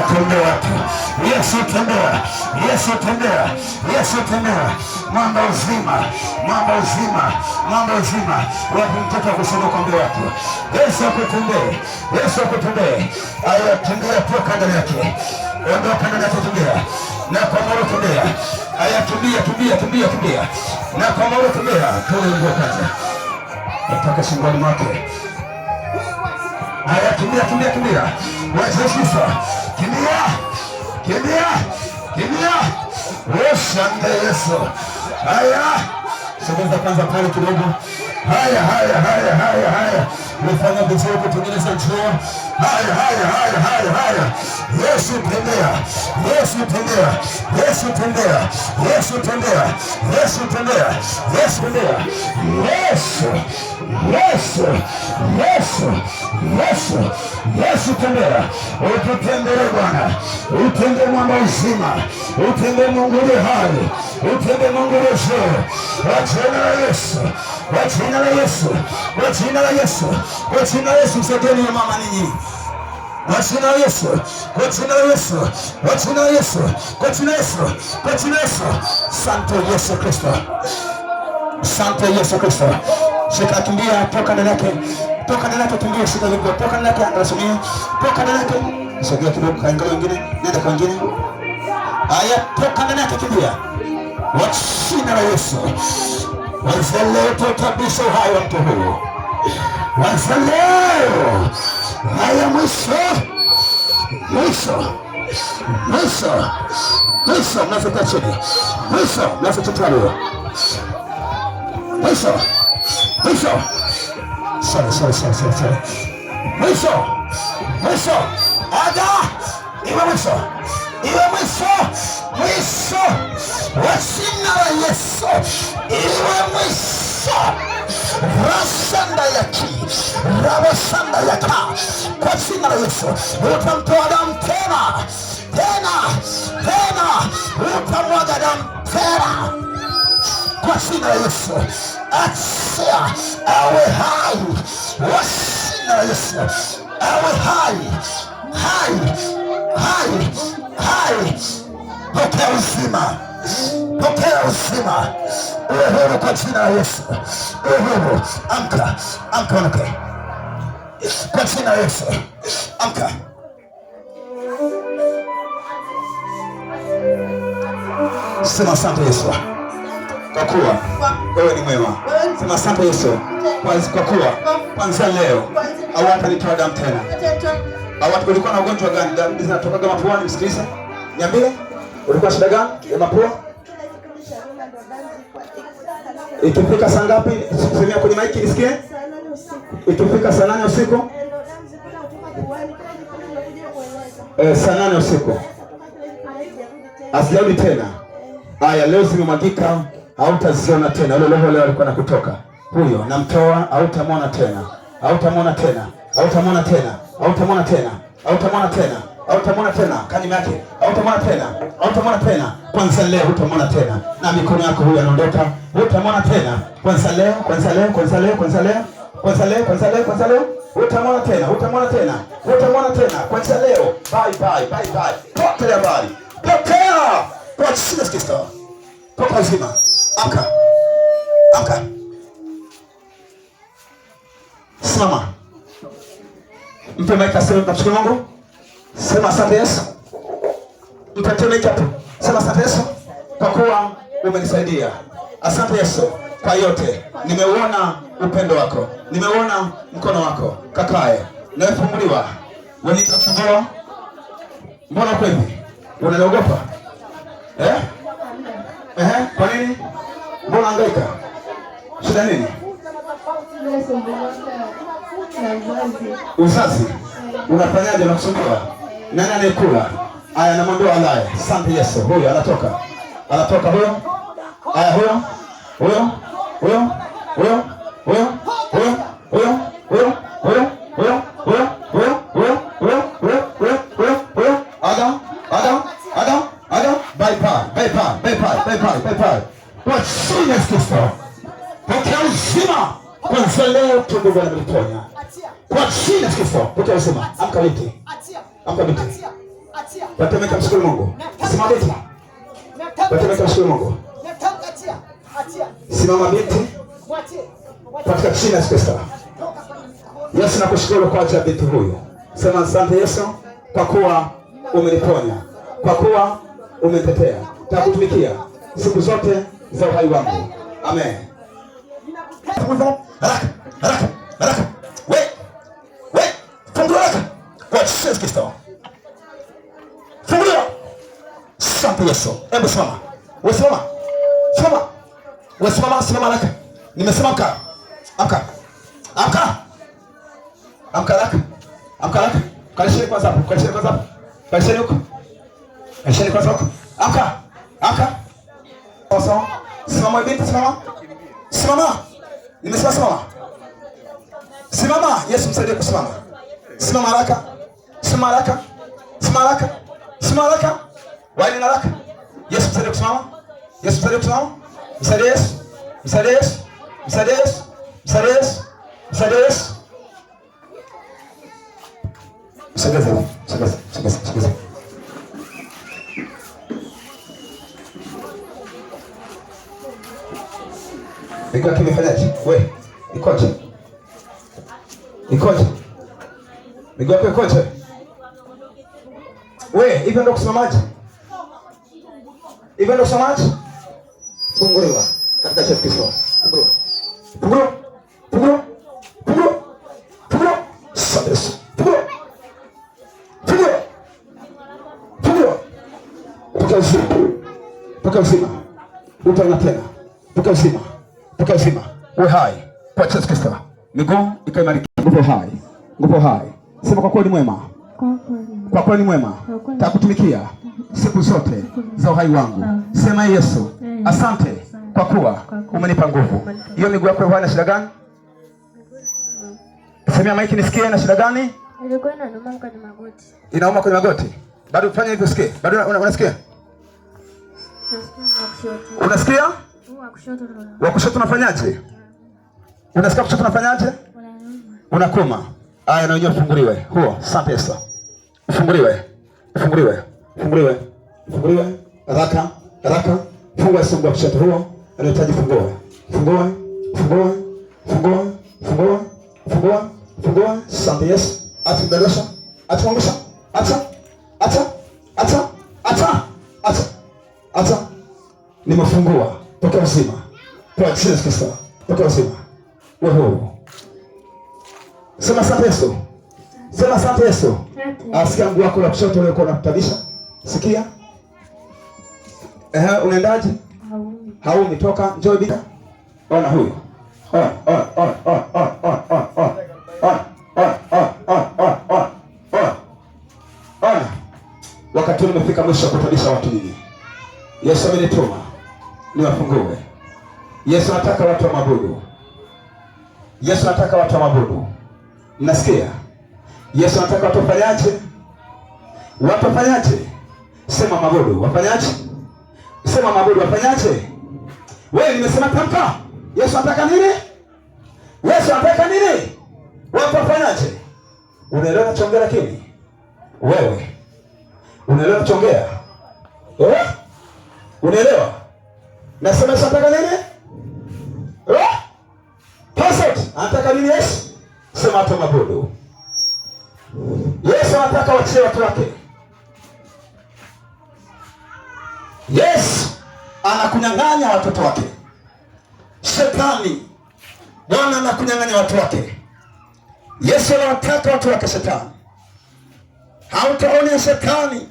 tembea tu. Yesu tembea, Yesu tembea, Yesu tembea. Mwamba uzima, mwamba uzima, mwamba uzima. Wapi mtoto kusema kwambia watu Yesu akutembee, Yesu akutembee. Aya, tembea tu kanda yake, ondoka ndani yake, tembea na kwa moyo tembea. Aya, tembea, tembea, tembea, tembea na kwa moyo tembea. Toa nguo kwanza mpaka shingoni mwake. Aya, tembea, tembea, tembea. Yesu kimbia, kimbia, kimbia. Washande Yesu. Haya, sogeza kwanza pale kidogo. Haya, haya, haya, haya, haya. Nifanya vizuri kutengeneza njia. Haya, haya, haya, haya, haya. Yesu tembea, Yesu tembea, Yesu tembea, Yesu tembea, Yesu tembea, Yesu tembea. Yesu, Yesu, Yesu, Yesu, Yesu tembea. Ututembee Bwana, utembee mwamba uzima, utembee Mungu aliye hai, utembee Mungu aliye juu. Kwa jina la Yesu, kwa jina la Yesu, kwa jina la Yesu, kwa jina la Yesu. Msaidieni ya mama ninyi. Kwa jina la Yesu, kwa jina la Yesu, kwa jina la Yesu, kwa jina la Yesu, kwa jina la Yesu. Santo Yesu Kristo, Santo Yesu Kristo. Shika, kimbia, toka ndani yake, toka ndani yake, kimbia, shika hivyo, toka ndani yake, anasomea, toka ndani yake. Sogea kidogo, kaangalia wengine, nenda kwa wengine. Aya, toka ndani yake, kimbia. Kwa jina la Yesu. Wazaleo kabisa uhai wa mtu huyu. Wazaleo. Haya, mwisho. Mwisho. Mwisho. Mwisho. Mnafika chini. Mwisho. Mnafika chini. Mwisho. Mwisho. Sorry. Mwisho. Mwisho. Ada. Iwe mwisho. Iwe mwisho. Mwisho. Wasina wa Yesu. Iwe mwisho. Rasanda yaki. Rabasanda yaka. Kwa jina la Yesu. Utamtoa damu tena. Tena. Tena. Utamwaga damu tena. Kwa jina la Yesu. Achia. Awe hai. Kwa jina la Yesu. Awe hai. Hai. Hai. Hai. Pokea uzima. Pokea uzima. Uwe huru kwa jina la Yesu. Uwe huru. Amka. Amka ondoke. Kwa jina la Yesu. Amka. Sema asante Yesu. Kwa kuwa wewe ni mwema. Sema asante Yesu. Kwa kuwa kwanza leo hawatanitoa damu tena. Awatu ulikuwa na ugonjwa gani? Damu zinatoka kama puani, msikilize. Niambie. Ulikuwa shida gani ya mapua? Ikifika saa ngapi? Semea kwenye maiki nisikie. Ikifika saa 8 usiku. Saa 8 usiku. Asijarudi tena. Aya, leo zimemwagika, hautaziona tena. Ule roho leo alikuwa nakutoka. Huyo namtoa, hautamwona tena. Hautamwona tena. Hautamwona tena. Hautamwona tena. Hautamwona tena. Hautamwona tena. Kani yake. Hautamwona tena. Hautamwona tena. Kwanza leo hutamwona tena. Na mikono yako huyu anaondoka. Hutamwona tena. Kwanza leo, kwanza leo, kwanza leo, kwanza leo. Kwanza leo, kwanza leo, kwanza leo. Hutamwona tena. Hutamwona tena. Hutamwona tena. Kwanza leo. Bye bye, bye bye. Pokea habari. Pokea. Kwa jina la Kristo. Pokea uzima. Amka. Amka. Simama. Mpe maika sema tunashukuru Mungu. Sema asante Yesu. Mpe maika tu. Sema asante Yesu kwa kuwa umenisaidia. Asante Yesu kwa yote. Nimeuona upendo wako. Nimeuona mkono wako. Kakae. Nafunguliwa. Wewe nitafungua. Mbona kweli? Unaogopa? Kwa nini? Mbona hangaika? Shida nini? Uzazi. Unafanyaje unakusumbua? Nani anayekula? Aya, namwambia alaye. Asante Yesu. Huyo anatoka. Anatoka huyo. Aya, huyo. Huyo. Huyo. Huyo. Huyo. Huyo. Huyo. Huyo. Huyo. Huyo. Huyo. Huyo. Huyo. Huyo. Huyo. Huyo. Huyo. Adam. Adam. Adam. Adam. Bye bye. Bye bye. Bye bye. Bye bye. Bye bye. Kwa jina la Kristo. Pokea uzima. Kwanza leo tumbo Bwana ameliponya. Kwa jina la Kristo. Pokea uzima. Amka binti. Amka binti. Watemeka mshukuru Mungu. Simama binti. Watemeka mshukuru Mungu. Simama binti. Katika jina la Yesu Kristo. Yesu, nakushukuru kwa ajili ya binti huyu. Sema asante Yesu kwa kuwa umeniponya. Kwa kuwa umenitetea. Nitakutumikia siku zote za uhai wangu. Amen. Haraka, haraka, haraka. We, fungua haraka. Kwa Yesu Kristo. Fungua. Asante Yesu. Hebu simama. Wewe simama. Simama. Wewe simama, simama haraka. Nimesema amka. Amka. Amka. Amka haraka. Amka haraka. Kalisheni kwanza hapo. Kalisheni kwanza hapo. Kalisheni huko. Kalisheni kwanza huko. Amka. Amka. Sawa. Simama binti, simama. Simama. Nimesema simama. Simama. Yesu msaidie kusimama. Simama haraka. Simama haraka. Simama haraka. Simama haraka. Waini haraka. Yesu msaidie kusimama. Yesu msaidie kusimama. Msaidie Yesu. Msaidie Yesu. Msaidie Yesu. Msaidie Yesu. Msaidie Yesu. Msogeze. Msogeze. Msogeze. Msogeze. Miguu yake imefanyaje? We, ikoje? Ikoje? Miguu yake ikoje? We, hivyo ndio kusimamaje? Hivyo ndio kusimamaje? Funguliwa katika jina la Kristo. Funguliwa. Funguliwa. Funguliwa. Funguliwa. Funguliwa. Yesu. Funguliwa. Funguliwa. Funguliwa. Pokea uzima. Pokea uzima. Utaona tena. Pokea uzima. Pokea uzima. Uwe hai kwa Yesu Kristo. Miguu ikaimarika. Nguvu hai. Nguvu hai. Sema kwa kweli mwema. Kwa kweli mwema. Takutumikia siku zote za uhai wangu. Sema Yesu, asante kwa kuwa umenipa nguvu. Hiyo miguu yako ina shida gani? Semea maiki nisikie, ina shida gani? Ilikuwa inauma kwenye magoti. Inauma kwenye magoti. Bado fanya hivyo usikie. Bado unasikia? Unasikia? Wa kushoto unafanyaje? Unasikia kushoto unafanyaje? Unakoma. Aya, na wenyewe ufunguliwe. Huo, asante Yesu. Ufunguliwe. Ufunguliwe. Ufunguliwe. Ufunguliwe. Haraka, haraka. Fungua sungu kushoto huo. Anahitaji fungua. Fungua. Fungua. Fungua. Fungua. Fungua. Fungua. Asante Yesu. Atudadosha. Atuangusha. Acha. Acha. Acha. Acha. Acha. Acha. Nimefungua. Pokea uzima. Kwa jina la Kristo. Pokea uzima. Wewe. Sema asante Yesu. Sema asante Yesu. Asikia mguu wako wa kushoto ule uko unakutabisha. Sikia. Unaendaje? Haumi toka njoo bika. Ona huyo. Ona. Wakati umefika mwisho kutabisha watu nini? Yesu amenituma niwafungue. Yesu anataka watu waabudu. Yesu anataka watu waabudu. Mnasikia? Yesu anataka watu wafanyaje? Watu wafanyaje? Sema maabudu. Wafanyaje? Sema maabudu wafanyaje? Wewe nimesema tamka. Yesu anataka nini? Yesu anataka nini? Watu wafanyaje? Unaelewa nachongea lakini? Wewe. Unaelewa nachongea? Unaelewa? Nasema Yesu anataka nini? Pastor, anataka nini Yesu? Sema watu maabudu. Yesu anataka wachie watu wake. Yesu anakunyang'anya watoto wake. Shetani Bwana anakunyang'anya watu wake. Yesu anataka watu wake shetani. Hautaona shetani.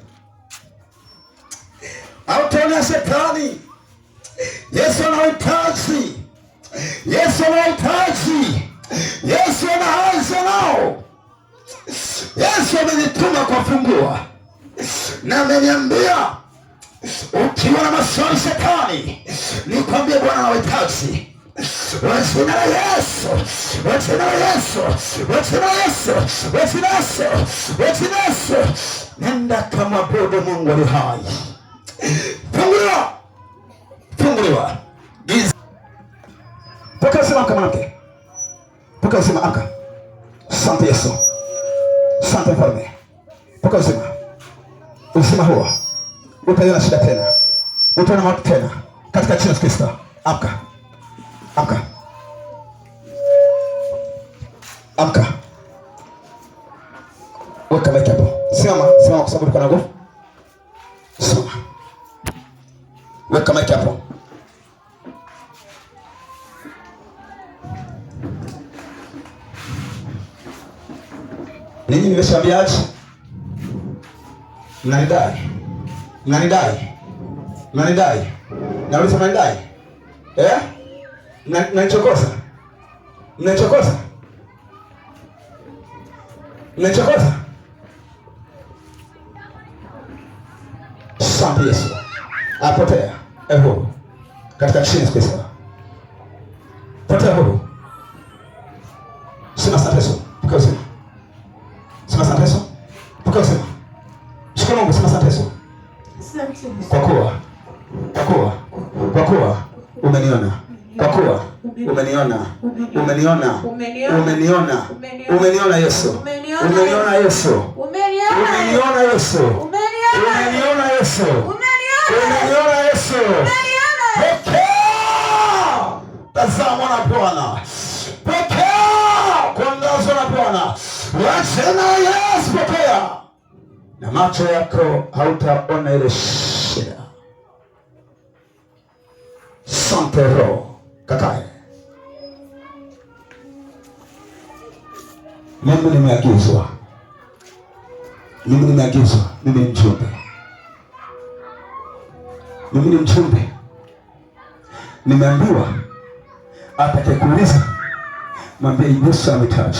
Hautaona shetani. Yesu anahitaji. Yesu anahitaji. Yesu anaanza nao. Yesu amenituma kwa fungua. Na ameniambia ukiwa na maswali shetani, nikwambie Bwana anahitaji. Wajina la Yesu. Wajina la Yesu. Wajina la Yesu. Wajina la Yesu. Wajina la Yesu. Nenda kamwabudu Mungu aliye hai. Funguliwa. Funguliwa. Pokea uzima kama mke. Pokea uzima aka. Asante Yesu. Asante Mfalme. Pokea uzima. uzima huo, utaiona shida tena, utaona mauti tena, katika jina la Kristo. Amka, amka, amka, weka maiki hapo, simama, simama kwa sababu uko na nguvu. Simama, weka maiki hapo. Ninyi nimeshaambiaje? Mnanidai, mnanidai, mnanidai, nauliza mnanidai, mnanichokoza, mnanichokoza, mnanichokoza. Asante Yesu, apotea huru katika jina la Yesu. Potea huru. Sema asante Yesu, pokea uzima. Sema asante Yesu, pokea uzima. Shukuru Mungu, sema asante Yesu. Kwa kuwa umeniona. Kwa kuwa umeniona. Umeniona. Umeniona Yesu. Umeniona Yesu. Umeniona Yesu. Umeniona Yesu. Umeniona Yesu. Pokea. Tazama na Bwana. Pokea. Kuangazwa na Bwana. Wasema Yesu, pokea. Na macho yako hautaona ile shida. Sante Roho kakae. Mimi nimeagizwa. Mimi ni mjumbe. Mimi ni mjumbe. Nimeambiwa atakayekuuliza mwambie Yesu ametaja.